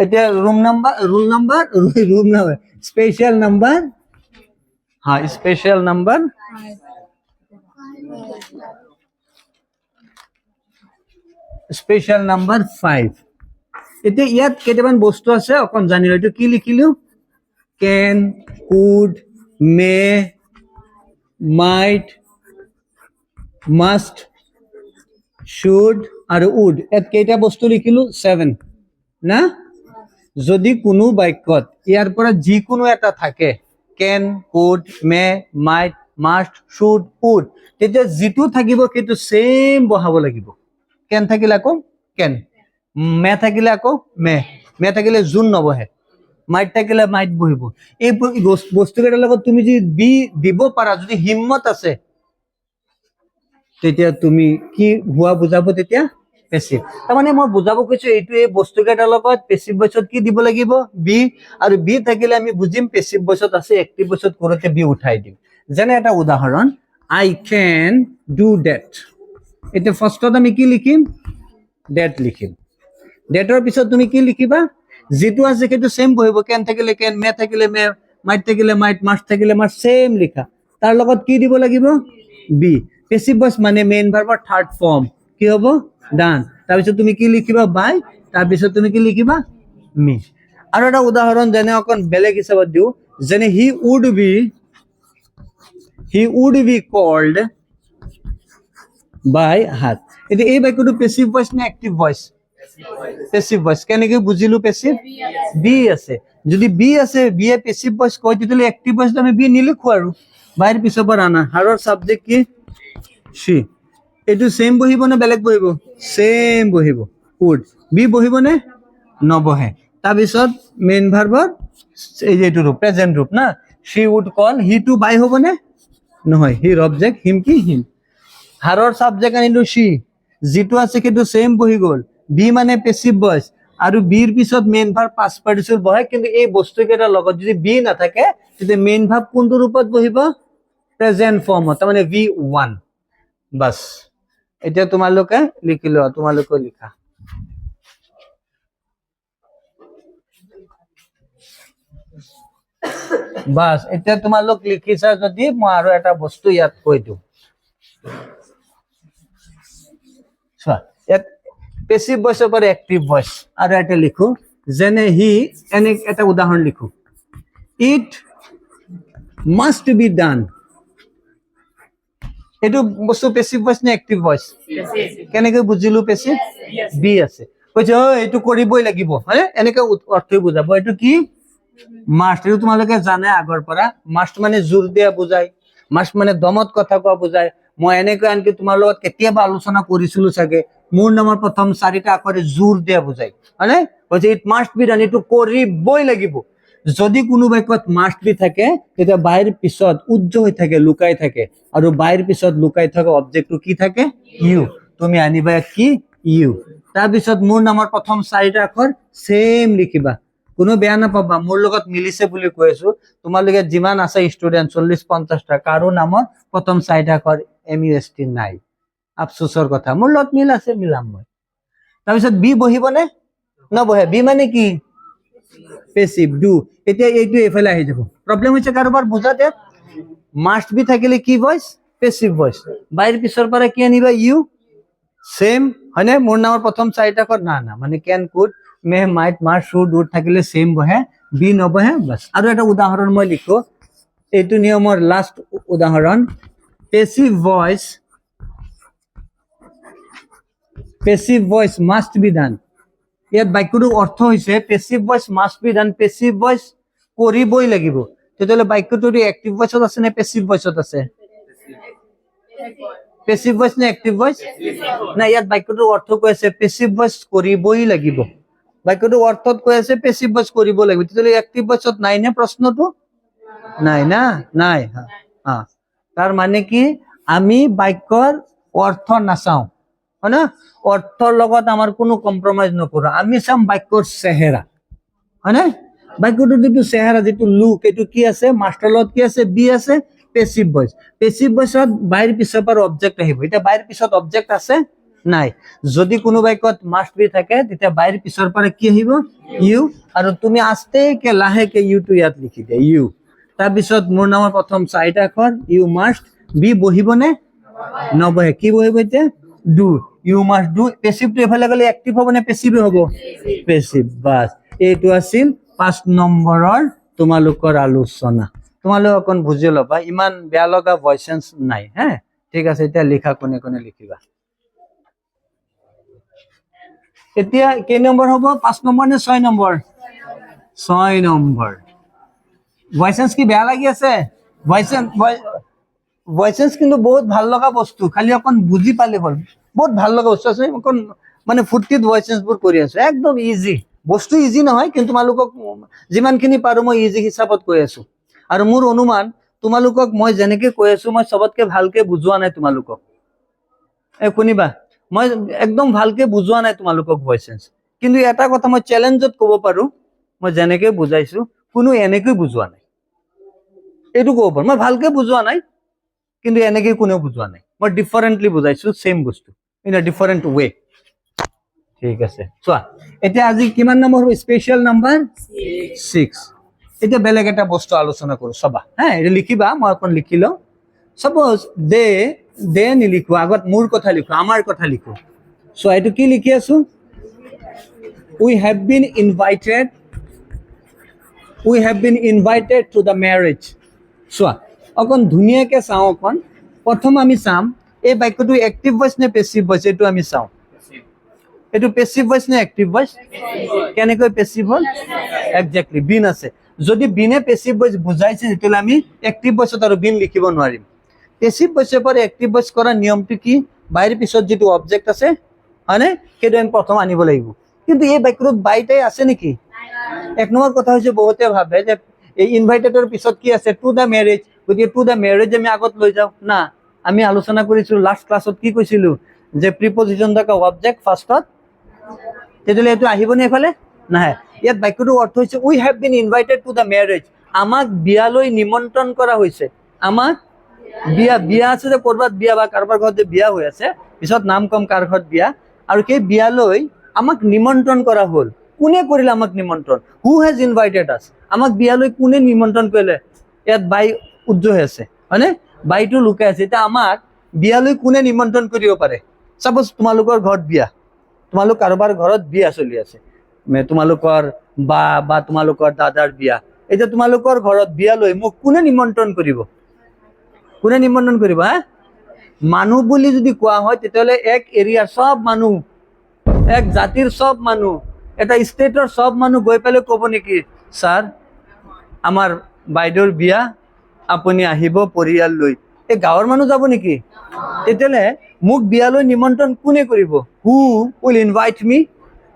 এটা rule number special number, হ্যাঁ special number special number 5। এতিয়া ইয়াত কেইটামান বস্তু আছে অকণ জানিলো, এইটো কি লিখিলো, can, could, may, might, must, should আৰু উড। ইয়াত কেইটা বস্তু লিখিলো, 7 না। যদি কোনো বাক্যত ইয়াৰ পৰা যিকোনো এটা থাকে, can, could, may, might, must, should, would, তেতিয়া যিটো থাকিব সেইটো সেম বহাব লাগিব। কেন থাকিলে আকৌ কেন, মে থাকিলে আকৌ মে থাকিলে জোন নবহে, মাইট থাকিলে মাইট বহিব। এই বস্তু কেইটাৰ লগত তুমি যদি বি দিব পাৰা, যদি হিম্মত আছে, তেতিয়া তুমি কি হোৱা বুজাব, তেতিয়া পেছিভ। তাৰমানে মই বুজাব কৈছো এইটো, এই বস্তু কেইটাৰ লগত পেছিভ ভইচত কি দিব লাগিব, বি। আৰু বি থাকিলে আমি বুজিম পেছিভ ভইচত আছে, এক্টিভ ভইচত কৰোতে বি উঠাই দিম। যেনে এটা উদাহৰণ, আই কেন ডু ডেট। এতিয়া ফাৰ্ষ্টত আমি কি লিখিম, ডেট লিখিম। ডেটৰ পিছত তুমি কি লিখিবা, যিটো আছে সেইটো সেম বহিব। কেন থাকিলে কেন, মে থাকিলে মে, মাইট থাকিলে মাইট, মাষ্ট থাকিলে মাষ্ট, সেম লিখা। তাৰ লগত কি দিব লাগিব, বি। পেছিভ ভইচ মানে মেইন ভাৰ্বৰ থাৰ্ড ফৰ্ম কি হ'ব, ডান। তাৰপিছত তুমি কি লিখিবা, বাই। তাৰপিছত তুমি কি লিখিবা, মি। আৰু এটা উদাহৰণ যেনে অকণ বেলেগ হিচাপত দিওঁ, যেনে হি উড বি কল্ড বাই হাত। এতিয়া এই বাক্যটো পেছিভ ভইচ নে এক্টিভ ভইচ, পেছিভ ভইচ। কেনেকে বুজিলো পেছিভ, বি আছে। যদি বি আছে, বি এ পেছিভ ভইচ কয়, তেতিয়াহ'লে এক্টিভ ভইচ আমি বি নিলিখো আৰু বাহিৰ পিছৰ পৰা আনা। হাৰৰ সাবজেক্ট কি, সি। এইটো সেম বহিব নে বেলেগ বহিব, সেম বহিব। উড, বি বহিব নে নবহে। তাৰপিছত মেইন ভাৰ্বৰ এই যে এইটো ৰূপ, প্ৰেজেন্ট ৰূপ না, she would call, he two বাই হ'ব নে নহয়, হিৰ অবজেক্ট, হিম কি হিম। হাৰৰ সাবজেক্ট আনিলো সি, যিটো আছে সেইটো সেম বহি গল। বি মানে পেছিভ ভইচ, আৰু বিৰ পিছত মেইন ভাৰ্ব পাষ্ট পাৰ্টিচিপল বহে। কিন্তু এই বস্তু কেইটাৰ লগত যদি বি নাথাকে, তেতিয়া মেইন ভাৰ্ব কোনটো ৰূপত বহিব, প্ৰেজেন্ট ফৰ্মত, তাৰমানে V1। বাস, এতিয়া তোমালোকে লিখিলো, তোমালোকে লিখা। বাস, এতিয়া তোমালোক লিখিছা যদি মই আৰু এটা বস্তু ইয়াত কৈ দিওঁ। চোৱা, ইয়াত পেছিভ ভইচৰ পৰা এক্টিভ ভইচ আৰু এটা লিখো, যেনে হি, এনে এটা উদাহৰণ লিখো, ইট মাষ্ট বি ডান। এইটো বস্তু পেছিভ ভইচ নে এক্টিভ ভইচ, কেনেকৈ বুজিলো পেছিভ, বি আছে। কৈছে এইটো কৰিবই লাগিব, হয়নে, এনেকে অৰ্থ বুজাব। এইটো কি, মাষ্ট। এইটো তোমালোকে জানে আগৰ পৰা, মাষ্ট মানে জোৰ দিয়া বুজায়, মাষ্ট মানে দমত কথা কোৱা বুজায়। মই এনেকৈ আনকি তোমাৰ লগত কেতিয়াবা আলোচনা কৰিছিলো চাগে, মোৰ নামৰ প্ৰথম 4টা আখৰে জোৰ দিয়া বুজায়, হয়নে। কৈছে ইট মাষ্ট বি ডান, এইটো কৰিবই লাগিব। যদি কোনো বাক্যত মাষ্ট বি থাকে, তেতিয়া বাহিৰ পিছত উজ্জ হৈ থাকে, লুকাই থাকে, আৰু বাহিৰ পিছত লুকাই থকা অবজেক্টটো কি থাকে, ইউ। তুমি আনিবা কি, ইউ। তাৰপিছত মোৰ নামৰ প্ৰথম 4টা আখৰ সেম লিখিবা। কোনো বেয়া নাপাবা, মোৰ লগত মিলিছে বুলি কৈ আছো। তোমালোকে যিমান আছে ষ্টুডেন্ট 40-50টা, কাৰো নামত প্ৰথম 4টা আখৰ MUST নাই, আফচোচৰ কথা। মোৰ লগত মিল আছে, মিলাম মই। তাৰপিছত বি বহিব নে নবহে, বি মানে কি, পেছিভ, ডু। এতিয়া এইটো এইফালে আহি যাব। প্ৰব্লেম হৈছে কাৰোবাৰ বুজাতে, মাষ্ট বি থাকিলে কি ভইচ, পেছিভ ভইচ। বাহিৰ পিছৰ পৰা কি আনিবা, ইউ, সেম, হয়নে। মোৰ নামৰ প্ৰথম 4টা আখৰ না, মানে can, could, may, might, must, should, would থাকিলে সেম বহে, বি নবহে, বাস। আৰু এটা উদাহৰণ মই লিখো, এইটো নিয়মৰ লাষ্ট উদাহৰণ, passive voice must be done. ইয়াত বাক্যটোৰ অৰ্থ হৈছে passive voice must be done, passive voice কৰিবই লাগিব। তেতিয়াহ'লে বাক্যটো এক্টিভ ভইচত আছে নে পেছিভ ভইচত আছে, পেছিভ ভইচ নে এক্টিভ ভইচ, না ইয়াত বাক্যটোৰ অৰ্থ কৈ আছে পেছিভ ভইচ কৰিবই লাগিব। বাক্যটোৰ অৰ্থত কৈ আছে পেছিভ ভইচ কৰিব লাগিব, তেতিয়াহ'লে এক্টিভ ভইচত নাই নে প্ৰশ্নটো, নাই না, নাই। তাৰ মানে কি, আমি বাক্যৰ অৰ্থ নাচাওঁ, হয় না, অৰ্থৰ লগত আমাৰ কোনো কম্প্ৰমাইজ নকৰো। আমি চাম বাক্যৰ চেহেৰা, হয় না। বাক্যটোৰ যিটো চেহেৰা, যিটো লুক, এইটো কি আছে, মাষ্টৰ লগত কি আছে, বি আছে, পেছিভ ভইচ। পেছিভ ভইচত বাহিৰ পিছৰ পৰা অবজেক্ট আহিব। এতিয়া বাহিৰ পিছত অবজেক্ট আছে নাই যদি কোনো বাক্যত মাষ্ট বি থাকে তেতিয়া বাইৰ পিছৰ পৰা কি আহিব ইউ আৰু তুমি আস্তেকে লাহেকে ইউটো ইয়াত লিখি দিয়া ইউ তাৰপিছত মোৰ নামৰ প্ৰথম চাৰিটা আখৰ ইউ মাষ্ট বি বহিবনে নবহে কি বহিব এতিয়া ডু ইউ মাষ্ট ডু পেছিভটো এফালে গ'লে এক্টিভ হ'ব নে পেছিভ হ'ব পেছিভ বাস এইটো আছিল 5 নম্বৰৰ তোমালোকৰ আলোচনা তোমালোক অকণ বুজি ল'বা ইমান বেয়া লগা ভয়েসেন্স নাই হ্যাঁ ঠিক আছে এতিয়া লিখা কোনে কোনে লিখিবা এতিয়া কেই নম্বৰ হ'ব 5 নম্বৰ নে 6 নম্বৰ 6 নম্বৰ ভয়েসেন্স কি বেয়া লাগি আছে ভয়েসেন্স কিন্তু বহুত ভাল লগা বস্তু খালি অকণ বুজি পালে হ'ল বহুত ভাল লগা বস্তু আছে অকণ মানে ফুৰ্তিত ভয়েসেন্স বোৰ কৰি আছো একদম ইজি বস্তু ইজি নহয় কিন্তু তোমালোকক যিমানখিনি পাৰো মই ইজি হিচাপত কৈ আছো আৰু মোৰ অনুমান তোমালোকক মই যেনেকে কৈ আছো মই সবতকে ভালকে বুজোৱা নাই তোমালোকক শুনিবা মই একদম ভালকে বুজোৱা নাই তোমালোকক ভয়েসেন্স কিন্তু এটা কথা মই চ্যালেঞ্জত ক'ব পাৰো মই যেনেকে বুজাইছো কোনো এনেকৈ বুজোৱা নাই এইটো ক'ব পাৰো মই ভালকে বুজোৱা নাই কিন্তু এনেকে কোনেও বুজোৱা নাই মই ডিফাৰেন্টলি বুজাইছো সেম বস্তু ইন আ ডিফাৰেন্ট ওয়ে ঠিক আছে চোৱা এতিয়া আজি কিমান নম্বৰ হ'ব স্পেশাল নাম্বাৰ 6 এতিয়া বেলেগ এটা বস্তু আলোচনা কৰো সবা হ্যাঁ এটা লিখিবা মই অকন লিখি লওঁ সাপোজ দে নিলিখো আগত মোৰ কথা লিখো আমাৰ কথা লিখো সো এইটো কি লিখি আছো we have been invited to the marriage চোৱা অকন ধুনীয়াকে চাওঁ অকন প্ৰথম আমি চাম এই বাক্যটো এক্টিভ ভয়েস নে পেসিভ ভয়েস এটো আমি চাওঁ এটো পেসিভ ভয়েস নে এক্টিভ ভয়েস কেনেকৈ পেসিভ হল এক্স্যাক্টলি বিন আছে যদি বিনে পেসিভ ভয়েস বুজাইছে তেতিয়ালে আমি এক্টিভ ভয়েসত আৰু বিন লিখিব নোৱাৰিম পেসিভ ভয়েসৰ পৰা এক্টিভ ভয়েস কৰা নিয়মটো কি বাইৰ পিছত যেটো অবজেক্ট আছে মানে সেইটো আমি প্ৰথম আনিব লাগিব কিন্তু এই বাক্যটোত বাইটাই আছে নেকি এক নম্বৰ কথা হৈছে বহুতে ভাবে যে এই ইনভাইটেডৰ পিছত কি আছে টু দা ম্যাৰেজ গতিকে টু দা ম্যাৰেজ আমি আগত লৈ যাও না আমি আলোচনা কৰিছো লাষ্ট ক্লাছত কি কৈছিলো যে প্ৰিপজিশন থকা অবজেক্ট ফাৰ্ষ্টত তেতিয়ালে এটো আহিবনে এফালে নাই ইয়াত বাক্যটোৰ অৰ্থ হৈছে we have been invited to the marriage আমাক বিয়ালৈ নিমন্ত্ৰণ কৰা হৈছে আমাক বিয়া আছে যে কৰবাত বিয়া বা কাৰোবাৰ ঘৰত যে বিয়া হৈ আছে পিছত নাম কম কাৰ ঘৰত বিয়া আৰু সেই বিয়ালৈ আমাক নিমন্ত্ৰণ কৰা হ'ল কোনে কৰিলে আমাক নিমন্ত্ৰণ হু হেজ ইনভাইটেড আস আমাক বিয়ালৈ কোনে নিমন্ত্ৰণ কৰিলে ইয়াত বাই উজ্জ্বল আছে হয়নে বাইটো লুকাই আছে এটা আমাক বিয়ালৈ কোনে নিমন্ত্ৰণ কৰিব পাৰে সাপোজ তোমালোকৰ ঘৰত বিয়া তোমালোক কাৰোবাৰ ঘৰত বিয়া চলি আছে তোমালোকৰ বা তোমালোকৰ দাদাৰ বিয়া এটা তোমালোকৰ ঘৰত বিয়ালৈ মোক কোনে নিমন্ত্ৰণ কৰিব হা মানুহ বুলি যদি কোৱা হয় তেতিয়ালে এক এৰিয়াৰ সব মানুহ এক জাতিৰ সব মানুহ এটা ষ্টেটৰ সব মানুহ গৈ পেলে ক'ব নেকি স্যাৰ আমাৰ বাইদেউৰ বিয়া আপুনি আহিব পৰিয়াল লৈ এই গাঁৱৰ মানুহ যাব নেকি তেতিয়ালে মোক বিয়ালৈ নিমন্ত্ৰণ কোনে কৰিব who will invite me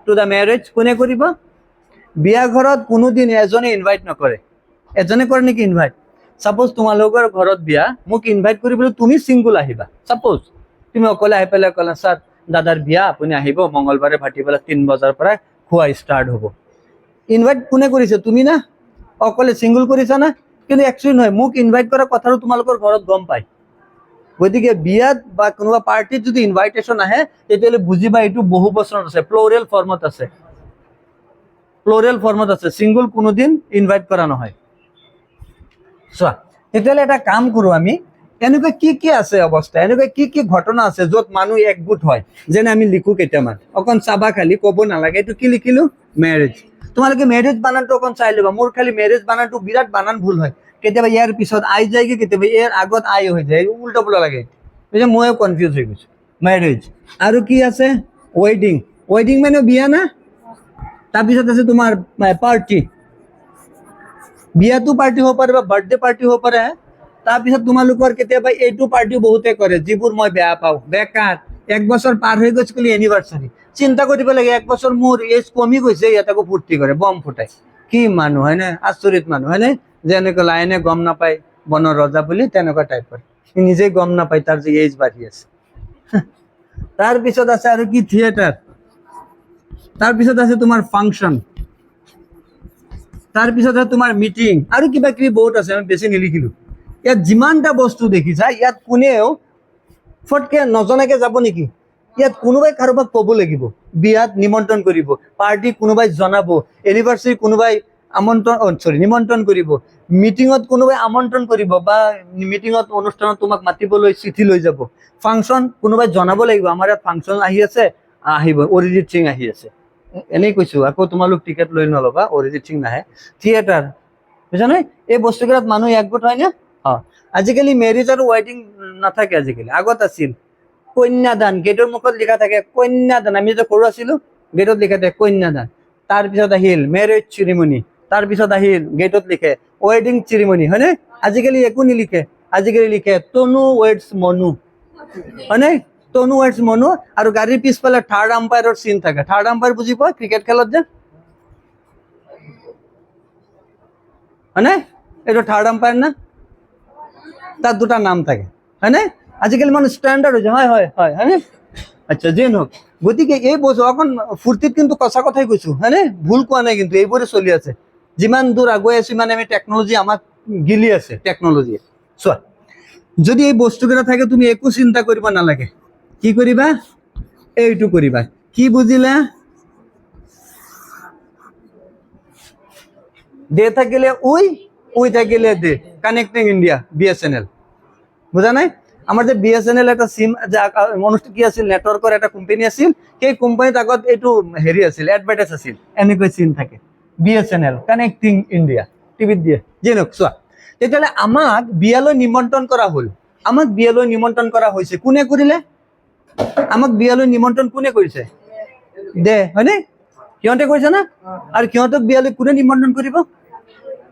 to the marriage কোনে কৰিব বিয়া ঘৰত কোনোদিন এজনে ইনভাইট নকৰে এজনে কৰে নেকি ইনভাইট সাপোজ তোমালোকৰ ঘৰত বিয়া মোক ইনভাইট কৰিবলৈ তুমি সিঙ্গল আহিবা সাপোজ তুমি অকলে আহি পেলাই ক'লা স্যাৰ দাদাৰ বিয়া আপুনি আহিব মঙ্গলবাৰে ভাটিবেলা 3 বজাৰ পৰা খোৱা ষ্টাৰ্ট হ'ব ইনভাইট কোনে কৰিছে তুমি না অকলে সিঙ্গল কৰিছা না কিন্তু একচুয়ালি নহয় মোক ইনভাইট কৰা কথাটো তোমালোকৰ ঘৰত গম পায় গতিকে বিয়াত বা কোনোবা পাৰ্টিত যদি ইনভাইটেশন আহে তেতিয়ালে বুজিবা এটো বহু বচনত আছে প্লুৰেল ফৰ্মত আছে সিঙ্গল কোনোদিন ইনভাইট কৰা নহয় চোৱা তেতিয়ালে এটা কাম কৰো আমি এনেকুৱা কি আছে অৱস্থা এনেকুৱা কি ঘটনা আছে যত মানুহ একগোট হয় যেনে আমি লিখো কেইটামান অকন চাবা খালি ক'ব নালাগে এটো কি লিখিলো ম্যাৰেজ তোমালোকে ম্যাৰেজ বানানটো অকন চাই লবা মোৰ খালি ম্যাৰেজ বানানটো বিৰাট বানান ভুল হয় কেতিয়াবা ইয়াৰ পিছত আই যায়গে কেতিয়াবা ইয়াৰ আগত আই হৈ যায় উল্টা পুল্টা লাগে বুঝে মই কনফিউজ হৈ গৈছো ম্যাৰেজ আৰু কি আছে ওয়েডিং মানে বিয়া না তাৰ পিছত আছে তোমাৰ পাৰ্টি বিয়াটো পাৰ্টি হ'ব পাৰে বা বাৰ্থডে পাৰ্টি হ'ব পাৰে তাৰ পিছত তোমালোকৰ কেতিয়াবা এইটো পাৰ্টি বহুতে কৰে যিবোৰ মই বেয়া পাওঁ বেকাৰ 1 বছৰ পাৰ হৈ গৈছে কলি এনিভাৰ্সাৰি চিন্তা কৰিব লাগে 1 বছৰ মোৰ এজ কমি গৈছে ইয়াতকো ফুৰ্তি কৰে বম ফুটাই কি মানুহ হয় না আচৰিত মানুহ হয় না যেনেকৈ লাইনে গম নাপায় বনৰ ৰজা বুলি তেনেকুৱা টাইপৰ নিজে গম নাপায় তাৰ যে এজ বাঢ়ি আছে তাৰ পিছত আছে আৰু কি থিয়েটাৰ তাৰ পিছত আছে তোমাৰ ফাংচন তাৰ পিছত আছে তোমাৰ মিটিং আৰু কিবা কিবি বহুত আছে আমি বেছি নিলিখিলো ইয়াত যিমানটা বস্তু দেখিছা ইয়াত কোনেও ফটকে নজনাকে যাব নেকি ইয়াত কোনোবাই কাৰোবাক ক'ব লাগিব, বিয়াত নিমন্ত্ৰণ কৰিব, পাৰ্টি কোনোবাই জনাব, এনিভাৰ্চাৰী কোনোবাই নিমন্ত্ৰণ কৰিব, মিটিঙত কোনোবাই আমন্ত্ৰণ কৰিব বা মিটিঙত অনুষ্ঠানত তোমাক মাতিবলৈ চিঠি লৈ যাব, ফাংচন কোনোবাই জনাব লাগিব আমাৰ ইয়াত ফাংচন আহি আছে, আহিব, অৰিজিত সিং আহি আছে, এনেই কৈছো। আকৌ তোমালোক টিকেট লৈ নল'বা, অৰিজিত সিং নাহে। থিয়েটাৰ, বুজা নাই? এই বস্তুকেইটাত মানুহ একগোট হয় না? আজিকালি মেৰিজ আৰু ৱেডিং নাথাকে। আজিকালি আগত আছিল কন্যাদান, গেটৰ মুখত লিখা থাকে কন্যাদান। আমি যে সৰু আছিলো গেটত লিখা থাকে কন্যাদান। তাৰপিছত আহিল মেৰেজ চেৰিমনি, তাৰপিছত আহিল গেটত লিখে ৱেডিং চেৰিমনি, হয়নে? আজিকালি একো নিলিখে, আজিকালি লিখে তনু ৱেডছ মনু, হয়নে? তনু ৱেডছ মনু। আৰু গাড়ীৰ পিছফালে থাৰ্ড আম্পায়াৰৰ চিন থাকে। থাৰ্ড আম্পায়াৰ বুজি পোৱা? ক্ৰিকেট খেলত যে, হয়নে? এইটো থাৰ্ড আম্পায়াৰ না? তার দুটা নাম থাকে, হয়নে? আজিকালি মানুষ স্ট্যান্ডার্ড হয়েছে, হয় হয় হয়, হয়নে? আচ্ছা, যে হোক, গতিকে এই বছর অকণ ফুর্তিত কিন্তু সঁচা কথাই কৈছো, হয়নে? ভুল কোৱা নাই, কিন্তু এইবোৰে চলি আছে। যিমান দূৰ আগুৱাই আছো মানে আমি টেকনলজি আমাক গিলি আছে, টেকনলজিয়ে। চোৱা, যদি এই বস্তুকেইটা থাকে তুমি একো চিন্তা কৰিব নালাগে। কি কৰিবা? এইটো কৰিবা। কি বুজিলা? দে থাকিলে উই থাকিলে দে। কানেক্টিং ইন্ডিয়া, BSNL, বুঝা নাই? আমার যে BSNL একটা সিম যে অনুষ্ঠান কি আছিল, নেটওয়াৰ্কৰ এটা কোম্পানী আছিল, সেই কোম্পানীত আগত এইটো হেৰি আছিল, এডভাৰটাইজ আছিল, এনেকৈ চিন থাকে BSNL, কানেক্টিং ইণ্ডিয়া, টিভিত দিয়ে। যে নহওক, চোৱা, তেতিয়াহ'লে আমাক বিয়ালৈ নিমন্ত্ৰণ কৰা হ'ল। আমাক বিয়ালৈ নিমন্ত্ৰণ কৰা হৈছে। কোনে কৰিলে? আমাক বিয়ালৈ নিমন্ত্ৰণ কোনে কৰিছে? দে, হয়নে? সিহঁতে কৰিছে না? আৰু সিহঁতক বিয়ালৈ কোনে নিমন্ত্ৰণ কৰিব?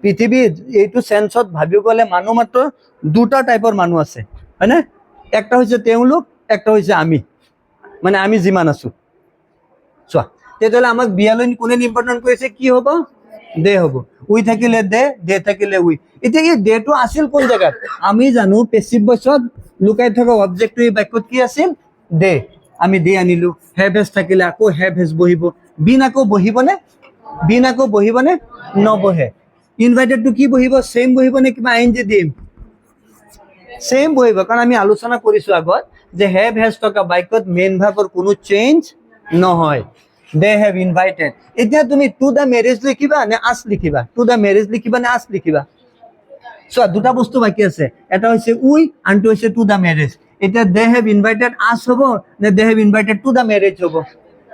পৃথিৱীত এইটো চেন্সত ভাবিব গ'লে মানুহ মাত্ৰ দুটা টাইপৰ মানুহ আছে, হয়নে? একটা হৈছে তেওঁলোক, একটা হৈছে আমি, মানে আমি যিমান আছো। চোৱা, তেতিয়াহ'লে আমাক বিয়ালৈ কোনে নিমন্ত্ৰণ কৰিছে? কি হ'ব? দে হ'ব। উই থাকিলে দে, দে থাকিলে উই। এতিয়া এই দেটো আছিল কোন জেগাত? আমি জানো পেচিভ ভইচত লুকাই থকা অবজেক্টটো এই বাক্যত কি আছিল? দে। আমি দে আনিলো। হেভ হেজ থাকিলে আকৌ হেভ হেজ বহিব। বিন আকৌ বহিবনে? বিন আকৌ বহিবনে? নবহে। ইনভাইটেডটো কি বহিব? সেম বহিব নে কিবা ING দিম? সেম বহিব, কাৰণ আমি আলোচনা কৰিছো আগত যে হেভ হেজ থকা বাক্যত মেইন ভাগৰ কোনো চেঞ্জ নহয়। They have invited. এতিয়া তুমি টু দ্য মেৰেজ লিখিবা নে আছ লিখিবা? টু দ্য মেৰেজ লিখিবা নে আছ লিখিবা? চোৱা, দুটা বস্তু বাকী আছে, এটা হৈছে উই, আনটো হৈছে টু দ্য মেৰেজ। এতিয়া দে হেভ ইনভাইটেড আছ হ'ব নে they have invited to the marriage হ'ব?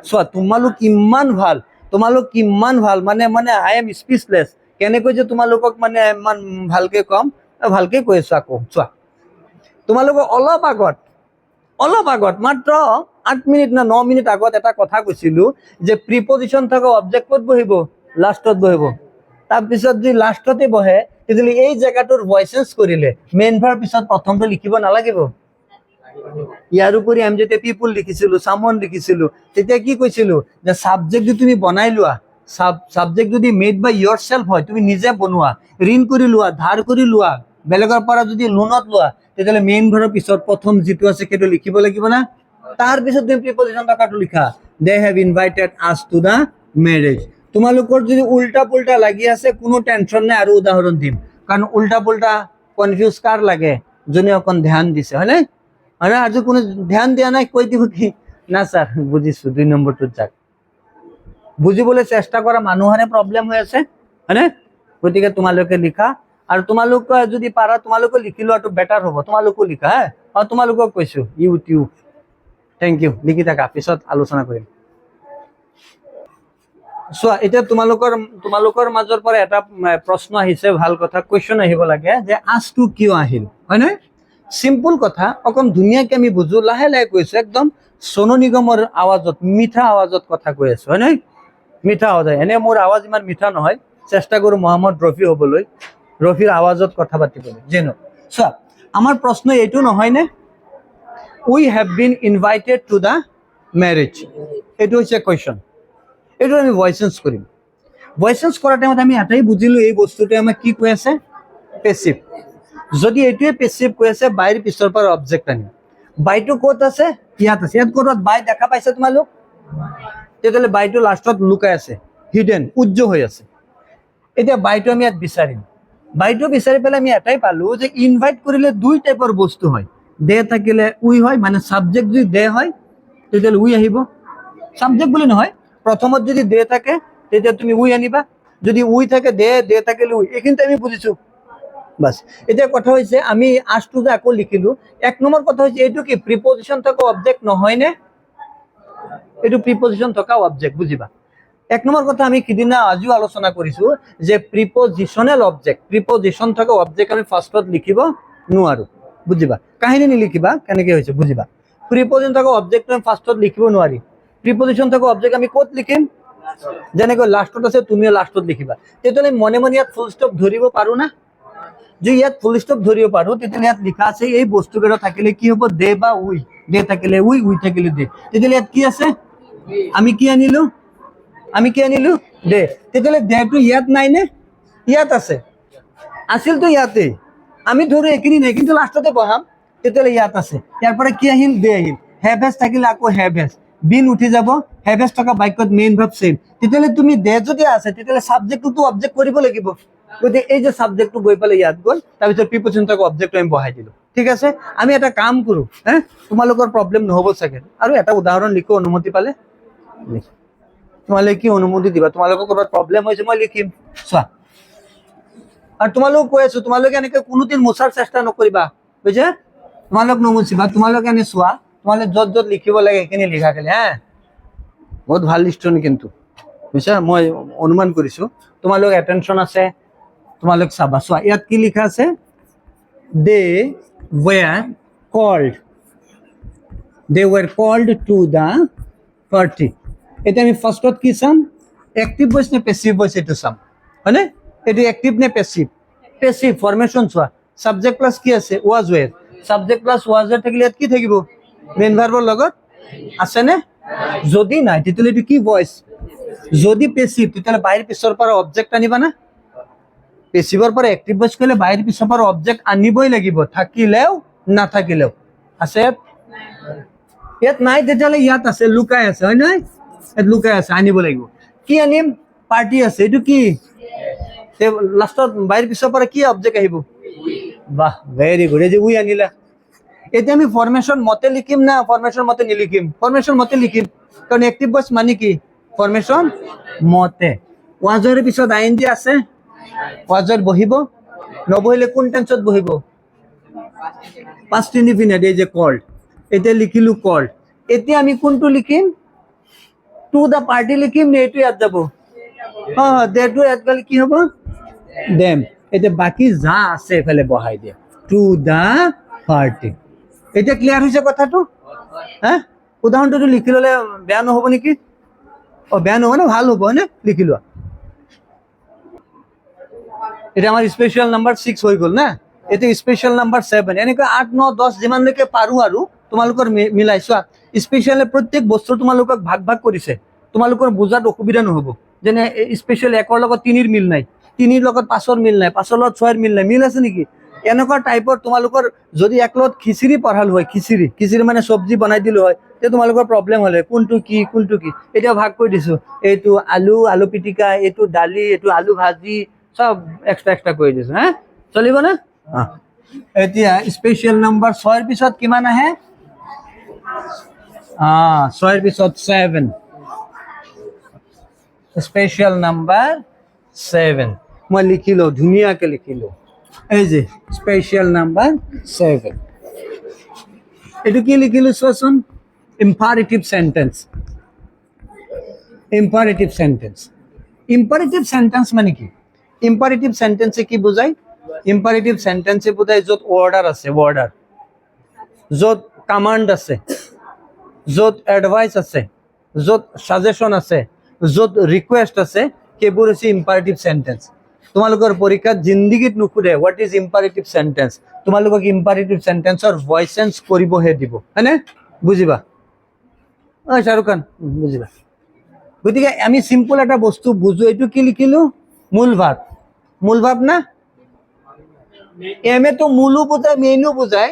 চোৱা, তোমালোক কিমান ভাল, তোমালোক কিমান ভাল, মানে মানে আই এম স্পীচলেছ। কেনেকৈ যে তোমালোকক মানে ইমান ভালকে কম, ভালকে কৈ আছো আকৌ। চোৱা, তোমালোকক অলপ আগত মাত্ৰ 8 মিনিট না 9 মিনিট আগত এটা কথা কৈছিলো যে প্ৰিপজিশ্যন থকা অবজেক্ট ক'ত বহিব? লাষ্টত বহিব। তাৰপিছত যদি লাষ্টতে বহে তেতিয়াহ'লে এই জেগাটোৰ ভইচেছ কৰিলে মেইন ভাৰ্ব পিছত প্ৰথমটো লিখিব নালাগিব? ইয়াৰ উপৰি আমি যেতিয়া পিপুল লিখিছিলো, সামন লিখিছিলো, তেতিয়া কি কৈছিলো যে সাবজেক্ট যদি তুমি বনাই লোৱা, সাবজেক্ট যদি মেড বাই ইয়ৰ সেলফ হয়, তুমি নিজে বনোৱা, ঋণ কৰি লোৱা, ধাৰ কৰি লোৱা, বেলেগৰ পৰা যদি লোনত লোৱা, তেতিয়াহ'লে মেইন ভাৰ্বৰ পিছত প্ৰথম যিটো আছে সেইটো লিখিব লাগিব না? তাৰ পিছত তুমি প্ৰিপজিশ্যন থকাটো লিখা। দে হেভ ইনভাইটেড আছ টু দা মেৰেজ। তোমালোকৰ যদি উল্টা পুল্টা লাগি আছে, কোনো টেনশ্যন নাই, আৰু উদাহৰণ দিম, কাৰণ উল্টা পুল্টা কনফিউজ কাৰ লাগে? যোনে অকণ ধ্যান দিছে, হয়নে? হয় না? আজি কোনো ধ্যান দিয়া নাই, কৈ দিব কি না স্যার বুঝিছো, 2 নম্বৰটোত যাক। বুজিবলৈ চেষ্টা কৰা মানুহৰে প্ৰব্লেম হৈ আছে, হয়নে? গতিকে তোমালোকে লিখা, আৰু তোমালোক যদি পাৰা তোমালোকে লিখি লোৱাটো বেটাৰ হ'ব। তোমালোকো লিখা, হা? তোমালোকক কৈছো, ইউ থেংক ইউ, লিখি থাকা, পিছত আলোচনা কৰিম। চোৱা, এতিয়া তোমালোকৰ মাজৰ পৰা এটা প্ৰশ্ন আহিছে, ভাল কথা, কুৱেশ্যন আহিব লাগে যে আজটো কিয় আহিল, হয়নে? সিম্পল কথা, অকণ ধুনীয়াকে আমি বুজো, লাহে লাহে কৈছো, একদম সোনু নিগমৰ আৱাজত, মিঠা আৱাজত কথা কৈ আছো, হয়নে? মিঠা আৱাজ। এনে মোৰ আৱাজ ইমান মিঠা নহয়, চেষ্টা কৰো মহম্মদ ৰফি হ'বলৈ, ৰফিৰ আৱাজত কথা পাতিবলৈ। যেন চোৱা, আমাৰ প্ৰশ্ন এইটো নহয়নে? We have been invited to the marriage, এইটো হৈছে কুৱেশ্যন। এইটো আমি ভইচ চেঞ্জ কৰিম। ভইচ চেঞ্জ কৰাৰ টাইমত আমি এটাই বুজিলো, এই বস্তুটোৱে আমাক কি কৈ আছে? পেচিভ। যদি এইটোৱে পেচিভ কৈ আছে, বাইৰ পিছৰ পৰা অবজেক্ট আনিম। বাইটো ক'ত আছে? ইয়াত আছে। ইয়াত ক'ত বাই দেখা পাইছে তোমালোক? তেতিয়াহ'লে বাইটো লাষ্টত লুকাই আছে, হিডেন, উজ্জ্ব হৈ আছে। এতিয়া বাইটো আমি ইয়াত বিচাৰিম। বাইটো বিচাৰি পেলাই আমি এটাই পালো যে ইনভাইট কৰিলে দুই টাইপৰ বস্তু হয়। দে থাকিলে উই হয়, মানে সাবজেক্ট যদি দে হয়, তেতিয়াহ'লে উই আহিব। সাবজেক্ট বুলি নহয়, প্ৰথমত যদি দে থাকে তেতিয়া তুমি উই আনিবা, যদি উই থাকে দে থাকিলে উই, এইখিনিতে আমি বুজিছো বাস। এতিয়া কথা হৈছে আমি আজটো যে আকৌ লিখিলো, 1 নম্বৰ কথা হৈছে এইটো কি প্ৰিপজিশন থকা অবজেক্ট নহয় নে? এইটো প্ৰিপজিশন থকা অবজেক্ট, বুজিবা। 1 নম্বৰ কথা আমি কিদিনা আজিও আলোচনা কৰিছো যে প্ৰিপজিশনেল অবজেক্ট, প্ৰিপজিশন থকা অবজেক্ট আমি ফাৰ্ষ্টত লিখিব নোৱাৰো, বুজিবা। কাহিনী নিলিখিবা, কেনেকে হৈছে বুজিবা। প্ৰিপজিশন থকা অবজেক্ট আমি ফাৰ্ষ্টত লিখিব নোৱাৰি। প্ৰিপজিশন থকা অবজেক্ট আমি ক'ত লিখিম? যেনেকৈ লাষ্টত আছে তুমিও লাষ্টত লিখিবা। তেতিয়াহ'লে মনে মনে ইয়াত ফুল ষ্টপ ধৰিব পাৰো না? যে ইয়াত ফুল ষ্টপ ধৰিব পাৰো, তেতিয়াহ'লে ইয়াত লিখা আছে এই বস্তুকেইটা থাকিলে কি হ'ব? দে বা উই, দে থাকিলে উই, উই থাকিলে দে। তেতিয়াহ'লে ইয়াত কি আছে? আমি কি আনিলো? আমি কি আনিলো? দে। তেতিয়াহ'লে দেটো ইয়াত নাই নে? ইয়াত আছে, আছিলতো ইয়াতে। আমি ধৰো এইখিনি নাই, কিন্তু লাষ্টতে বহাম, তেতিয়াহ'লে ইয়াত আছে। ইয়াৰ পৰা কি আহিল? দে আহিল। হেভ হেজ থাকিলে আকৌ হেভ হেজ, বিন উঠি যাব, হেভ হেজ থকা বাক্যত মেইন ভাৰ্ব সেম। তেতিয়াহ'লে তুমি দে যদি আছে তেতিয়াহ'লে সাবজেক্টটো অবজেক্ট কৰিব লাগিব। গতিকে এই যে সাবজেক্টটো গৈ পেলাই ইয়াত গ'ল, তাৰপিছত প্ৰিপজিশন থকা অবজেক্টটো আমি বহাই দিলো। ঠিক আছে, আমি এটা কাম কৰো, তোমালোকৰ প্ৰব্লেম নহ'ব চাগে। আৰু এটা উদাহৰণ লিখো অনুমতি পালে। তোমালোকে কি অনুমতি দিবা? তোমালোকৰ ক'ৰবাত প্ৰব্লেম হৈছে মই লিখিম, চোৱা। আৰু তোমালোক কৈ আছো, তোমালোকে এনেকে কোনোদিন মোচাৰ চেষ্টা নকৰিবা, বুজিছে? তোমালোক নুমুচিবা, তোমালোকে এনে চোৱা, তোমালোকে য'ত য'ত লিখিব লাগে সেইখিনি লিখা খালি, বহুত ভাল লিষ্টনি কিন্তু, বুজিছা? মই অনুমান কৰিছো তোমালোক এটেনশ্যন আছে, তোমালোক চাবা। চোৱা ইয়াত কি লিখা আছে? They were called, they were called to the party. এতিয়া আমি ফাৰ্ষ্টত কি চাম? এক্টিভ ভইচ নে পেছিভ ভইচ এইটো চাম, হয়নে? এইটো এক্টিভ নে পেছিভ? পেছিভ। ফৰ্মেশ্যন চোৱা, সাবজেক্ট প্লাস কি আছে? Was were. Subject plus was were থাকিলে ইয়াত কি থাকিব? মেইন ভাৰ্বৰ লগত আছে নে? যদি নাই তেতিয়াহ'লে এইটো কি ভইচ? যদি পেছিভ তেতিয়াহ'লে বাহিৰ পিছৰ পৰা অবজেক্ট আনিবা না? পেছিভৰ পৰা এক্টিভ ভইচ কৰিলে বাহিৰ পিছৰ পৰা অবজেক্ট আনিবই লাগিব, থাকিলেও নাথাকিলেও। আছে ইয়াত? ইয়াত নাই, তেতিয়াহ'লে ইয়াত আছে, লুকাই আছে, হয় নহয়? ইয়াত লুকাই আছে, আনিব লাগিব। কি আনিম? পাৰ্টি আছে, এইটো কি? লাষ্টত বাহিৰ পিছৰ পৰা কি অবজেক্ট আহিব? বাহ, ভেৰি গুড। এই যে উই আনিলা। এতিয়া আমি ফৰ্মেশ্যন মতে লিখিম না ফৰ্মেশ্যন মতে নিলিখিম? ফৰ্মেশ্যন মতে লিখিম, কাৰণ এক্টিভ ভইচ মানে কি? ফৰ্মেশ্যন মতে। ওয়াজৰ পিছত আইএনজি আছে, ওয়াজত বহিব, নবহিলে কোন টেন্সত বহিব? পাষ্ট ইনডিফিনিট, এই যে কল্ড। এতিয়া লিখিলো কল্ড। এতিয়া আমি কোনটো লিখিম? টু দা পাৰ্টি লিখিম নে এইটো ইয়াত যাব? দেটো ইয়াত গ'লে কি হ'ব? দেম। এতিয়া বাকি যা আছে এফালে বহাই দিয়া, টু দা পাৰ্টি। এতিয়া ক্লিয়াৰ হৈছে কথাটো? উদাহৰণটো লিখি ল'লে বেয়া নহ'ব নেকি? বেয়া নহ'ব না, ভাল হ'ব, হয়নে? লিখি লোৱা। এটা আমাৰ স্পেচিয়েল নাম্বাৰ 6 হৈ গ'ল না। এইটো স্পেচিয়েল নাম্বাৰ 7। এনেকৈ 8, 9, 10 যিমানলৈকে পাৰো আৰু তোমালোকৰ মিলাই চোৱা। স্পেচিয়েলে প্ৰত্যেক বস্তু তোমালোকক ভাগ ভাগ কৰিছে, তোমালোকৰ বুজাত অসুবিধা নহ'ব। যেনে স্পেচিয়েল 1ৰ লগত 3ৰ মিল নাই, 3ৰ লগত 5ৰ মিল নাই, 5ৰ লগত 6ৰ মিল নাই, মিল আছে নেকি? এনেকুৱা টাইপৰ তোমালোকৰ যদি এক লগত খিচিৰি পঢ়ালো হয়, খিচিৰি মানে চব্জি বনাই দিলো হয়, তেতিয়া তোমালোকৰ প্ৰব্লেম হ'লে কোনটো কি কোনটো কি। এতিয়া ভাগ কৰি দিছো, এইটো আলু পিটিকা, এইটো দালি, এইটো আলু ভাজি, সব এক্সট্ৰা কৰি দিছো। চলিব না? এতিয়া স্পেচিয়েল নাম্বাৰ 6ৰ পিছত কিমান আহে? 6ৰ পিছত 7, স্পেচিয়েল নাম্বাৰ 7। মই লিখিলো, ধুনীয়াকে লিখিলো, এই যে স্পেচিয়েল নাম্বাৰ 7। এইটো কি লিখিলো চোৱাচোন? Imperative sentence. Imperative sentence. Imperative sentence মানে কি? ইম্পাৰেটিভ সেন্টেন্সে কি বুজায়? ইম্পাৰেটিভ সেন্টেন্সে বুজায় য'ত অৰ্ডাৰ আছে, অৰ্ডাৰ, য'ত কমান্ড আছে, য'ত এডভাইস আছে, য'ত সাজেশন আছে, য'ত ৰিকুৱেষ্ট আছে, সেইবোৰ হৈছে ইম্পাৰেটিভ সেন্টেন্স। তোমালোকৰ পৰীক্ষাত জিন্দগীত নুসুধে হোৱাট ইজ ইম্পাৰেটিভ সেন্টেন্স, তোমালোকক ইম্পাৰেটিভ সেন্টেন্সৰ ভইচ চেঞ্জ কৰিবহে দিব, হয়নে? বুজিবা? শ্বাহৰুখ খান, বুজিবা? গতিকে আমি চিম্পল এটা বস্তু বুজো, এইটো কি লিখিলো? মূল ভাব। মূল ভাব না? এমে তো মূলো বুজায়, মেইনো বুজায়,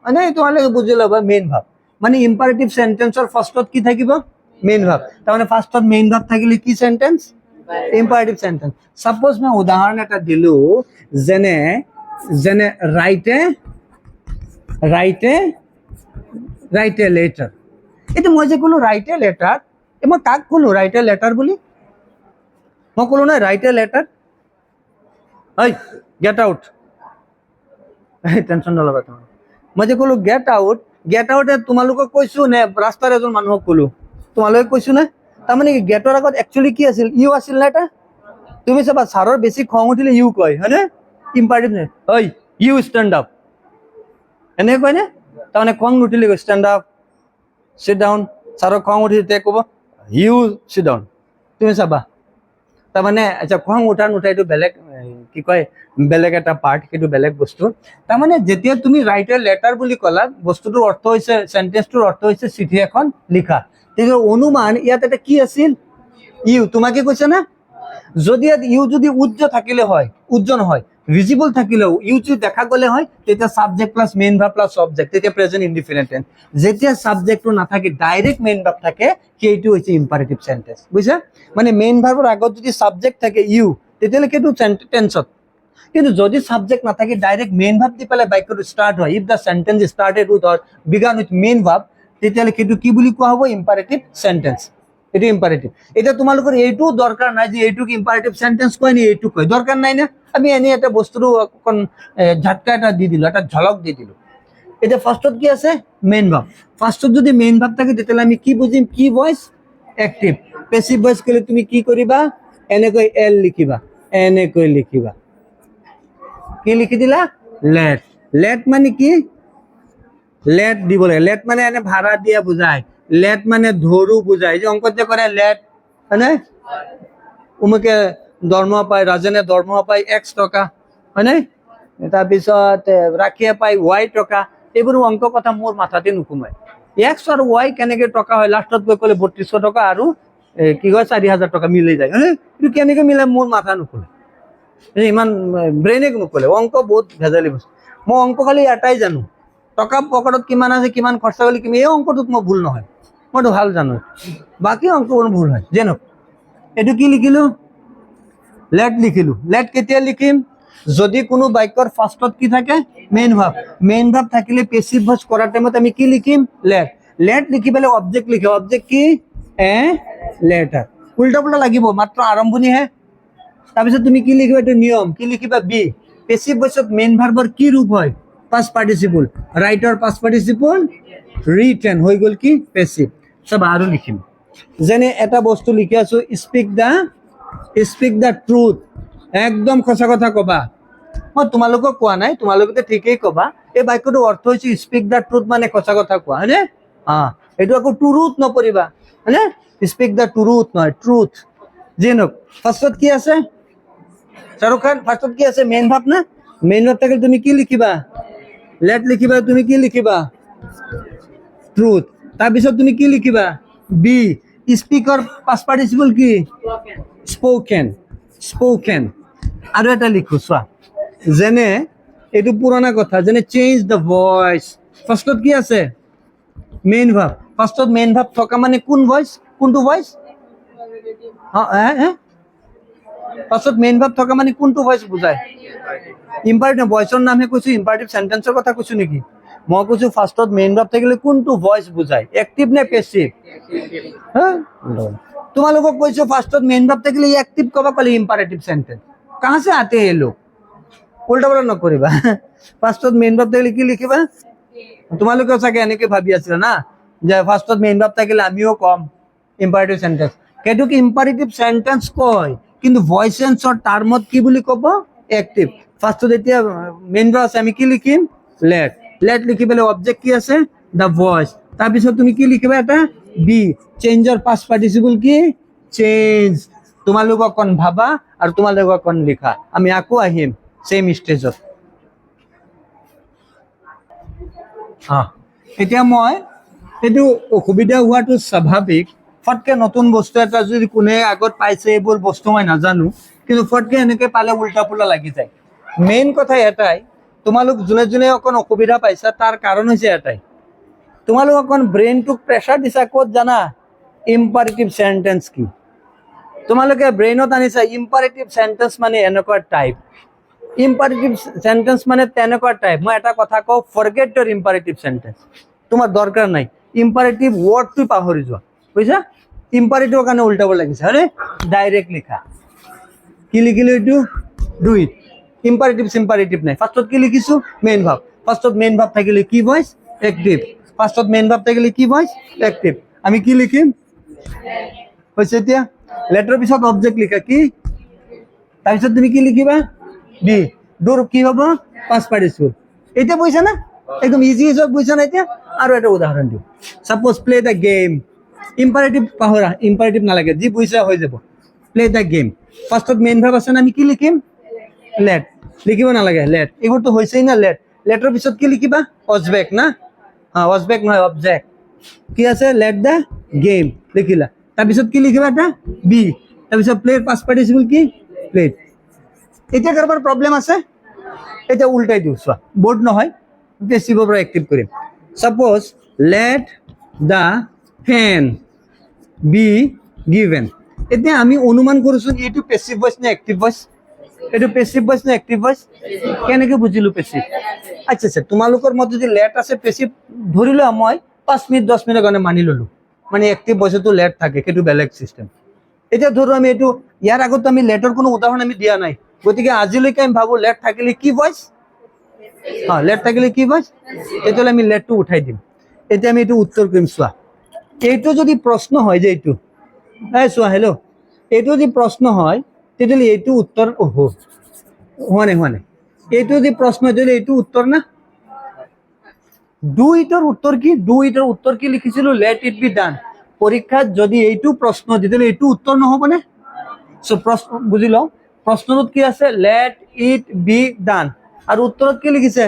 মানে তোমালোকে বুজি ল'বা মেইন ভাব। মানে ইম্পাৰেটিভ সেন্টেন্সৰ ফাৰ্ষ্টত কি থাকিব? মেইন ভাব। তাৰমানে ফাৰ্ষ্টত মেইন ভাব থাকিলে কি সেন্টেন্স? Imperative sentence. সাপোজ মই উদাহৰণ এটা দিলো, যেনে ৰাইট এ লেটাৰ। এতিয়া মই যে ক'লো ৰাইট এ লেটাৰ, মই কাক ক'লো ৰাইট এ লেটাৰ বুলি? মই ক'লো নাই ৰাইট এ লেটাৰ, ঐ গেট আউট, টেনশ্যন নল'বা তোমাৰ। মই যে ক'লো গেট আউট তোমালোকক কৈছো নে ৰাস্তাৰ এজন মানুহক ক'লো? তোমালোকে কৈছো নে? তাৰমানে গেটৰ আগত একচুৱেলি কি আছিল? ইউ আছিল না এটা? তুমি চাবা ছাৰৰ বেছি খং উঠিলে ইউ কয়, হয়নে? ইম্পাৰেটিভ নে, ঐ ইউ ষ্টেণ্ড আপ, এনেকে কয় নে? তাৰমানে খং নুঠিলে ষ্টেণ্ড আপ, চিট ডাউন। ছাৰৰ খং উঠি তেতিয়া ক'ব ইউ চিট ডাউন। তুমি চাবা তাৰমানে আচ্ছা, খং উঠা নুঠা এইটো বেলেগ, কি কয় বেলেগ এটা পাৰ্ট, সেইটো বেলেগ বস্তু। তাৰমানে যেতিয়া তুমি ৰাইট এ লেটাৰ বুলি ক'লা, বস্তুটোৰ অৰ্থ হৈছে, চেণ্টেন্সটোৰ অৰ্থ হৈছে চিঠি এখন লিখা। তেতিয়া অনুমান ইয়াত এটা কি আছিল? ইউ। তোমাকে কৈছে না? যদি ইয়াত ইউ যদি উজ্জ থাকিলে হয়, উজ্জ নহয়, ভিজিবল থাকিলেও ইউ যদি দেখা গ'লে হয়, তেতিয়া subject plus main verb plus object, তেতিয়া প্রেজেন্ট ইনডিফিনিট টেন্স। যেতিয়া সাবজেক্টটো নাথাকে, ডাইরেক্ট মেইন ভার্ব থাকে, সেইটো হৈছে ইম্পারেটিভ সেন্টেন্স। বুঝছা? মানে মেইন ভাৰ্বৰ আগত যদি সাবজেক্ট থাকে ইউ, তেতিয়াহ'লে সেইটো টেন্সত। কিন্তু যদি সাবজেক্ট নাথাকে, ডাইরেক্ট মেইন ভার্ব দি পেলাই বাক্যটো স্টার্ট হয়, if the sentence started with or began with main verb, তেতিয়াহ'লে সেইটো কি বুলি কোৱা হ'ব? Imperative sentence. এটা ইম্পাৰেটিভ। এটা তোমালোকৰ এইটো দৰকাৰ নাই যে এইটোক ইম্পাৰেটিভ সেন্টেন্স কয় নি, এইটো কয়, দৰকাৰ নাই না। আমি এনে এটা বস্তুটো অকণ ঝাটকা এটা দি দিলো, এটা ঝলক দি দিলো। এটা ফার্স্টত কি আছে? Main verb. ফার্স্টত যদি মেইন ভার্ব থাকে, তেতিয়াহ'লে আমি কি বুজিম? কি ভয়েস? এক্টিভ। পেসিভ ভয়েস ক'লে তুমি কি কৰিবা? এনেকৈ এল লিখিবা, এনেকৈ লিখিবা। কি লিখি দিলা? লেট। লেট মানে কি? লেট দিব লাগে। লেট মানে এনে ভাড়া দিয়া বুজায়। লেট মানে ধৰু বুজায়। যে অংকত যে কৰে লেট, হয়নে? অমুকে দৰমহা পায়, ৰাজেনে দৰমহা পায় X টকা, হয়নে? তাৰপিছত ৰাখীয়ে পায় Y টকা। এইবোৰ অংক কথা মোৰ মাথাতে নোসোমায়। X আৰু Y কেনেকে টকা হয়, লাষ্টত গৈ ক'লে 3200 টকা আৰু কি হয় 4000 টকা মিলি যায়, হয়নে? এইটো কেনেকে মিলে মোৰ মাথা নুখোলে, ইমান ব্ৰেইনে নুখোলে। অংক বহুত ভেজালি বস্তু। মই অংক খালি এটাই জানো, টকা পকেটত কিমান আছে, কিমান খৰচা কৰিলে কিমান, এই অংকটোত মই ভুল নহয়, মইতো ভাল জানো। বাকী অংকবোৰ ভুল হয়। যেন এইটো কি লিখিলো? লেট লিখিলো। লেট কেতিয়া লিখিম? যদি কোনো বাক্যৰ ফাৰ্ষ্টত কি থাকে? Main verb. মেইন ভাৰ্ব থাকিলে পেসিভ ভয়েস কৰাৰ টাইমত আমি কি লিখিম? লেট। লেট লিখি পেলাই অবজেক্ট লিখে। অবজেক্ট কি? A letter. উল্টা পুল্টা লাগিব, মাত্ৰ আৰম্ভণিহে। তাৰপিছত তুমি কি লিখিবা? এইটো নিয়ম। কি লিখিবা? বি। পেসিভ ভয়েসত মেইন ভাৰ্বৰ কি ৰূপ হয়? Past participle. ৰাইটৰ past participle written হৈ গ'ল কি? পেসিভ। সব আৰু লিখিম। যেনে এটা বস্তু লিখি আছো, স্পিক দ্য ট্ৰুথ। একদম সঁচা কথা কবা। মই তোমালোকক কোৱা নাই, তোমালোকে ঠিকেই কবা। এই বাক্যটোৰ অৰ্থ হৈছে স্পিক দ্য ট্ৰুথ মানে সঁচা কথা কোৱা, হয়নে? এইটো আকৌ ট্ৰুথ নপৰিবা, হয়নে? স্পিক দ্য ট্ৰুথ নহয়, ট্ৰুথ। যি নহওক, ফাৰ্ষ্টত কি আছে? শাহৰুখ খান, ফাৰ্স্টত কি আছে? মেইন ভাৰ্ব না? মেইন ভাৰ্ব থাকিলে তুমি কি লিখিবা? লেট লিখিবা। তুমি কি লিখিবা? ট্ৰুথ। তাৰপিছত তুমি কি লিখিবা? বি। স্পিকৰ পাস্ট পাৰ্টিসিপল কি? স্পোকেন। স্পোকেন। আৰু এটা লিখো চোৱা, যেনে এইটো পুৰণা কথা, যেনে চেঞ্জ দ্য ভয়েস। ফার্স্টত কি আছে? Main verb. ফার্স্টত মেইন ভার্ব থকা মানে কোন ভয়েস? কোনটো ভয়েস? ফার্স্টত মেইন ভার্ব থকা মানে কোনটো ভয়েস বুজায়? ইম্পারেটিভ ভয়েসৰ নামহে কৈছো, ইম্পাৰেটিভ সেন্টেন্সৰ কথা কৈছো নেকি? মই কৈছো ফার্স্টত মেইন ভার্ব থাকিলে কোনটো ভয়েস বুজায়? এক্টিভ নে পেসিভ? তোমালোকক কৈছো ফার্স্টত মেইন ভার্ব থাকিলে এক্টিভ কবা, ক'লে ইম্পারেটিভ সেন্টেন্স। कहां से आते हैं ये लोग? উল্টা পাল্টা নকৰিবা। ফার্স্টত মেইন ভার্ব থাকিলে কি লিখিবা? তোমালোকে চাগে এনেকে ভাবি আছিলা না, যে ফার্স্টত মেইন ভার্ব থাকিলে আমিও কম ইম্পারেটিভ সেন্টেন্স। সেইটোক ইম্পারেটিভ সেন্টেন্স কয়, কিন্তু ভয়েস এন্সৰ টার্মত কি বুলি ক'ব? এক্টিভ। ফার্স্টত এতিয়া মেইন ভার্ব আছে, আমি কি লিখিম? লেট। লেট লিখি পেলাই অবজেক্ট কি আছে? The voice. তাৰপিছত তুমি কি লিখিবা? এটা বি। চেঞ্জৰ পাস্ট পাৰ্টিসিপল কি? চেঞ্জ। তোমালোক অকণ ভাবা আৰু তোমালোক অকণ লিখা। আমি আকৌ আহিম সেম স্টেজত। এতিয়া মই এইটো অসুবিধা হোৱাটো স্বাভাৱিক। ফটকে নতুন বস্তু এটা যদি কোনে আগত পাইছে, এইবোৰ বস্তু মই নাজানো, কিন্তু ফটকে এনেকে পালে উল্টা পুল্টা লাগি যায়। মেইন কথা এটাই, তোমালোক যোনে যোনে অকণ অসুবিধা পাইছা, তাৰ কাৰণ হৈছে এটাই, তোমালোক অকণ ব্ৰেইনটোক প্ৰেছাৰ দিছা। ক'ত জানা? ইম্পাৰেটিভ সেন্টেন্স কি? তোমালোকে ব্ৰেইনত আনিছা ইম্পাৰেটিভ সেন্টেন্স মানে এনেকুৱা টাইপ, ইম্পাৰেটিভ সেন্টেন্স মানে তেনেকুৱা টাইপ। মই এটা কথা কওঁ, ফৰগেট ইউৰ ইম্পাৰেটিভ সেন্টেন্স। তোমাৰ দৰকাৰ নাই। ইম্পাৰেটিভ ওয়াৰ্ডটো পাহৰি যোৱা বুজিছা ইম্পাৰেটিভৰ কাৰণে উল্টাব লাগিছে আৰে ডাইৰেক্ট লিখা কি লিখিলো এইটো ডু ইট ইম্পারেটিভ সিম্পারেটিভ নাই ফার্স্টত কি লিখিছো মেইন ভাব ফার্স্টত মেইন ভাব থাকিলে কি ভয়েস অ্যাক্টিভ ফার্স্টত মেইন ভাব থাকিলে কি ভয়েস অ্যাক্টিভ আমি কি লিখিম হৈছে এতিয়া লেটাৰ পিছত অবজেক্ট লিখা কি তাৰপিছত তুমি কি লিখিবা বি ডুৰ কি হ'ব পাঁচ পাৰ্টিচিপল এতিয়া বুজিছা না একদম ইজি সব বুজিছা না এতিয়া আৰু এটা উদাহৰণ দিওঁ suppose play the game imperative পাহৰা ইম্পারেটিভ নালাগে যি বুজিছা হৈ যাব প্লে দ্য গেম ফার্স্টত মেইন ভাব আছে না আমি কি লিখিম লেট লিখিব নালাগে লেট এইবোৰতো হৈছেই না লেট লেটাৰ পিছত কি লিখিবা অবজেক্ট না অবজেক্ট নহয় অবজেক্ট কি আছে লেট দ্য গেম লিখিলা তাৰপিছত কি লিখিবা এটা বি তাৰপিছত প্লে পাঁচ পাৰ্টিচিপল কি প্লেট এতিয়া কাৰোবাৰ প্ৰব্লেম আছে এটা উল্টাই দিওঁ চোৱা বোৰ্ড নহয় পেছিভৰ পৰা এক্টিভ কৰিম suppose let the fan B given এতিয়া আমি অনুমান কৰিছো এইটো পেছিভ ভয়েস নে এক্টিভ ভয়েস এইটো পেছিভ ভয়েস নে এক্টিভ ভয়েস কেনেকৈ বুজিলো পেছিভ আচ্ছা আচ্ছা তোমালোকৰ মতে যদি লেট আছে পেছিভ ধৰিলো মই 5 মিনিট 10 মিনিট কাৰণে মানি ললো মানে এক্টিভ ভয়েসটো লেট থাকে সেইটো বেলেগ সিস্টেম এতিয়া ধৰো আমি এইটো ইয়াৰ আগত আমি লেটৰ কোনো উদাহৰণ আমি দিয়া নাই গতিকে আজিলৈকে আমি ভাবো লেট থাকিলে কি ভয়েস লেট থাকিলে কি ভয়েস এতিয়ালে আমি লেটটো উঠাই দিম এতিয়া আমি এইটো উত্তৰ কৰিম চোৱা এইটো যদি প্ৰশ্ন হয় যে এইটো চোৱা হেল্ল' এইটো যদি প্ৰশ্ন হয় তেতিয়াহ'লে এইটো উত্তৰ হোৱা নাই এইটো যদি প্ৰশ্ন হয় তেতিয়াহ'লে এইটো উত্তৰ না ডু ইটৰ উত্তৰ কি ডু ইটৰ উত্তৰ কি লিখিছিলো লেট ইট বি ডান পৰীক্ষাত যদি এইটো প্ৰশ্ন তেতিয়াহ'লে এইটো উত্তৰ নহ'বনে চ' প্ৰশ্ন বুজি লওঁ প্ৰশ্নটোত কি আছে লেট ইট বি ডান আৰু উত্তৰত কি লিখিছে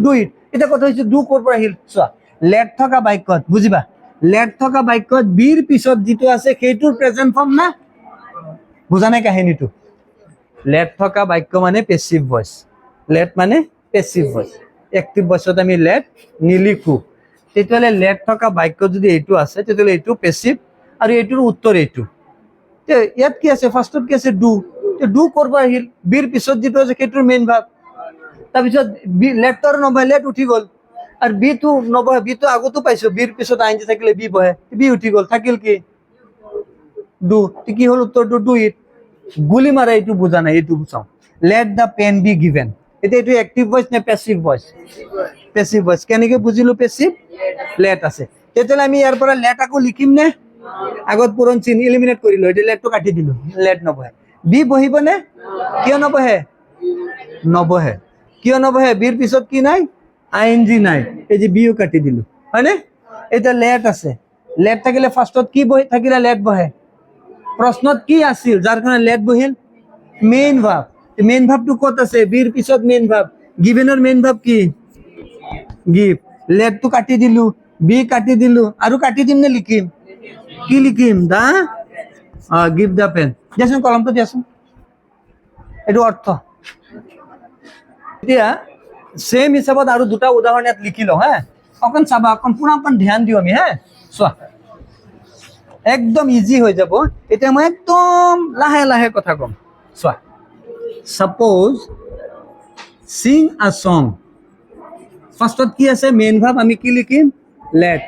ডু ইট এটা কথা হৈছে ডু ক'ৰ পৰা আহিল চোৱা লেট থকা বাক্যত বুজিবা লেট থকা বাক্যত বিৰ পিছত যিটো আছে সেইটোৰ প্ৰেজেন্ট ফৰ্ম না বুজা নাই কাহিনীটো লেট থকা বাক্য মানে পেছিভ ভয়েস লেট মানে পেছিভ ভয়েস এক্টিভ ভয়েসত আমি লেট নিলিখো তেতিয়াহ'লে লেট থকা বাক্য যদি এইটো আছে তেতিয়াহ'লে এইটো পেছিভ আৰু এইটোৰ উত্তৰ এইটো ইয়াত কি আছে ফাৰ্ষ্টত কি আছে ডু ডু ক'ৰ পৰা আহিল বিৰ পিছত যিটো আছে সেইটোৰ মেইন ভাব তাৰপিছত বি লেটৰ নবহে লেট উঠি গ'ল আৰু বিটো নবহে বিটো আগতো পাইছো বিৰ পিছত আইনজি থাকিলে বি বহে বি উঠি গ'ল থাকিল কি ডু কি হ'ল উত্তৰটো ডু ইট গুলি মাৰা এইটো বুজা নাই এইটো চাওঁ let the pen be given এতিয়া এইটো এক্টিভ ভয়েস নে পেছিভ ভয়েস পেছিভ ভয়েস কেনেকৈ বুজিলো পেছিভ লেট আছে তেতিয়াহ'লে আমি ইয়াৰ পৰা লেট আকৌ লিখিম নে আগত পুৰণ চিন এলিমিনেট কৰিলো এতিয়া লেটটো কাটি দিলো লেট নবহে বি বহিব নে কিয় নবহে নবহে কিয় নবহে বিৰ পিছত কি নাই আইএনজি নাই এই যে বিও কাটি দিলো হয়নে এতিয়া লেট আছে লেট থাকিলে ফাৰ্ষ্টত কি বহি থাকিলে লেট বহে প্ৰশ্নত কি আছিল যাৰ কাৰণে লেট বহিল মেইন ভাবটো ক'ত আছে বিৰ পিছত মেইন ভাব গিভেনৰ মেইন ভাব কি গিভ লেটটো কাটি দিলো বি কাটি দিলো আৰু কাটি দিম নে লিখিম কি লিখিম দা গিভ দা পেন দিয়াচোন কলমটো দিয়াচোন এইটো অৰ্থ এতিয়া সেম হিচাপত আৰু দুটা উদাহৰণ ইয়াত লিখি লওঁ অকণ চাবা অকণ পুৰা অকণ ধ্যান দিওঁ আমি চোৱা একদম ইজি হৈ যাব এতিয়া মই একদম লাহে লাহে কথা ক'ম চোৱা সাপোজ সিং আ সং ফাৰ্ষ্টত কি আছে মেইন ভাব আমি কি লিখিম লেট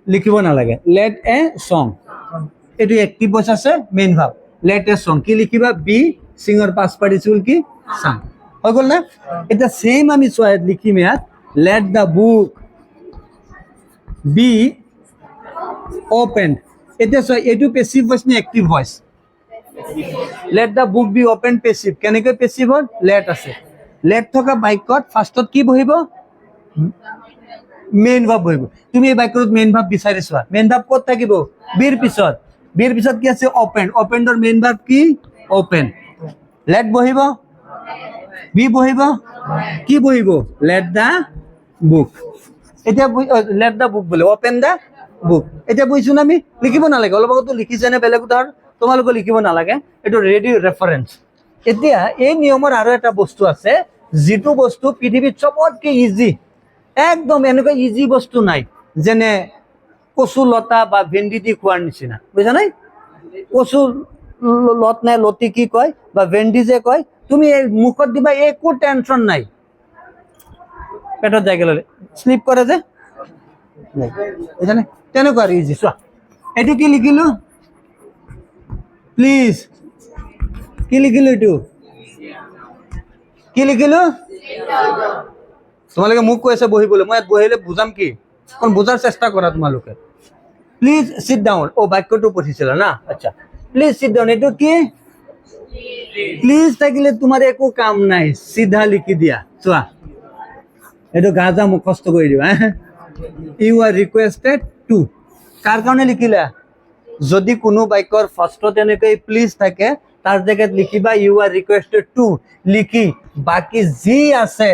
লিখিব নালাগে লেট এ সং এইটো এক্টিভ ভয়েস আছে মেইন ভাব লেট এ সং কি লিখিবা বি সিঙৰ পাঁচ পাৰ্টিচিপল কি সাং হৈ গ'ল না এটা সেম আমি চোৱা লিখিম ইয়াত let the book be open এতিয়া চোৱা এইটো পেছিভ ভয়েস নে active voice let the book be open passive কেনেকৈ পেছিভ হ'ল লেট আছে লেট থকা বাক্যত ফাৰ্ষ্টত কি বহিব মেইন ভাব বহিব তুমি এই বাক্যত মেইন ভাব বিচাৰি চোৱা মেইন ভাব ক'ত থাকিব বিৰ পিছত কি আছে ওপেন ওপেনৰ মেইন ভাব কি ওপেন লেট বহিব বি বহিব কি বহিব লেট দ্য বুক এতিয়া লেট দ্য বুক বোলে ওপেন দ্য বুক এতিয়া বুজিছো না আমি লিখিব নালাগে অলপ আগতো লিখিছে নে বেলেগ উদাহৰণ তোমালোকে লিখিব নালাগে এইটো ৰেডি ৰেফাৰেঞ্চ এতিয়া এই নিয়মৰ আৰু এটা বস্তু আছে যিটো বস্তু পৃথিৱীত চবতকৈ ইজি একদম এনেকুৱা ইজি বস্তু নাই যেনে কচু লতা বা ভেন্দি দি খোৱাৰ নিচিনা বুজা নাই কচু লত নাই লতি কি কয় বা ভেন্দি যে কয় তুমি এই মুখত দিবা একো টেনশ্যন নাই পেটত যাই গেলে স্লিপ কৰে যে বুজানে তেনেকুৱা আৰু ইজি চোৱা এইটো কি লিখিলো প্লিজ কি লিখিলো এইটো কি লিখিলো তোমালোকে মোক কৈ আছে বহিবলৈ মই ইয়াত বহিলে বুজাম কি অকণ বুজাৰ চেষ্টা কৰা তোমালোকে প্লিজ সিট ডাউন ও বাক্যটো পঢ়িছিলা না আচ্ছা প্লিজ সিট ডাউন এইটো কি প্লিজ থাকিলে তোমাৰ একো কাম নাই সিধা লিখি দিয়া চোৱা এইটো গাজা মুখস্থ কৰি দিবা ইউ আৰ ৰিকোয়েস্টেড টু কাৰ কাৰণে লিখিলা যদি কোনো বাক্যৰ ফাৰ্ষ্টত এনেকৈ প্লিজ থাকে তাৰ জেগাত লিখিবা ইউ আৰ ৰিকোয়েস্টেড টু লিখি বাকি যি আছে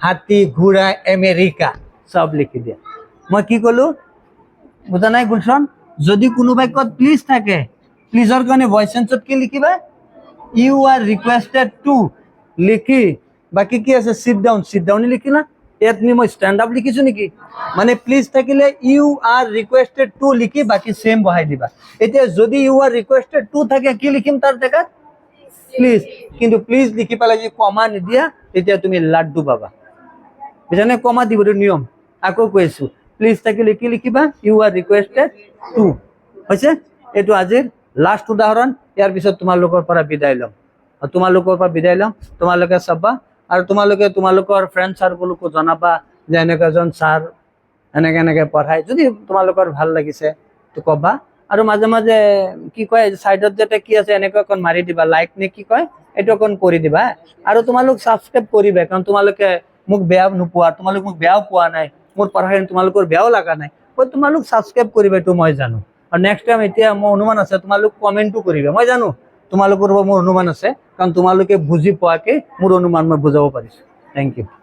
হাতী ঘোঁৰা আমেৰিকা সব লিখি দিয়া মই কি ক'লো বুজা নাই গুলশন যদি কোনো বাক্যত প্লিজ থাকে প্লিজৰ কাৰণে ভয়েস সেন্সত কি লিখিবা ইউ আর রিকোয়েস্টেড টু লিখি বাকি কি আছে সিট ডাউন লিখিলা ইয়াত মই স্ট্যান্ড আপ লিখিছো নেকি মানে প্লিজ থাকিলে ইউ আর রিকোয়েস্টেড টু লিখি বাকি সেম বহাই দিবা এতিয়া যদি ইউ আর রিকোয়েস্টেড টু থাকে কি লিখিম তাৰ জেগাত প্লিজ কিন্তু প্লিজ লিখি পেলাই যদি কমা নিদিয়া তেতিয়া তুমি লাড্ডু পাবা বুজানে কমা দিবটো নিয়ম আকৌ কৈছো প্লিজ থাকিলে কি লিখিবা ইউ আর রিকোয়েস্টেড টু হৈছে এইটো আজিৰ লাষ্ট উদাহৰণ ইয়াৰ পিছত তোমালোকৰ পৰা বিদায় লম তোমালোকৰ পৰা বিদায় লম তোমালোকে চাবা আৰু তোমালোকে তোমালোকৰ ফ্ৰেণ্ড সাৰ্কলকো জনাবা যে এনেকুৱা এজন ছাৰ এনেকে পঢ়াই যদি তোমালোকৰ ভাল লাগিছে তো কবা আৰু মাজে মাজে কি কয় সাইডত যেটা কি আছে এনেকৈ অকণ মাৰি দিবা লাইক নে কি কয় এইটো অকণ কৰি দিবা আৰু তোমালোক সাবস্ক্ৰাইব কৰিবা কাৰণ তোমালোকে মোক বেয়া নোপোৱা তোমালোক মোক বেয়াও পোৱা নাই মোৰ পঢ়াই তোমালোকৰ বেয়াও লগা নাই তোমালোক সাবস্ক্ৰাইব কৰিবা এইটো মই জানো আৰু নেক্সট টাইম এতিয়া মোৰ অনুমান আছে তোমালোক কমেন্টও কৰিবা মই জানো তোমালোকৰ মোৰ অনুমান আছে কাৰণ তোমালোকে বুজি পোৱাকে মোৰ অনুমান মই বুজাব পাৰিছো থ্যাংক ইউ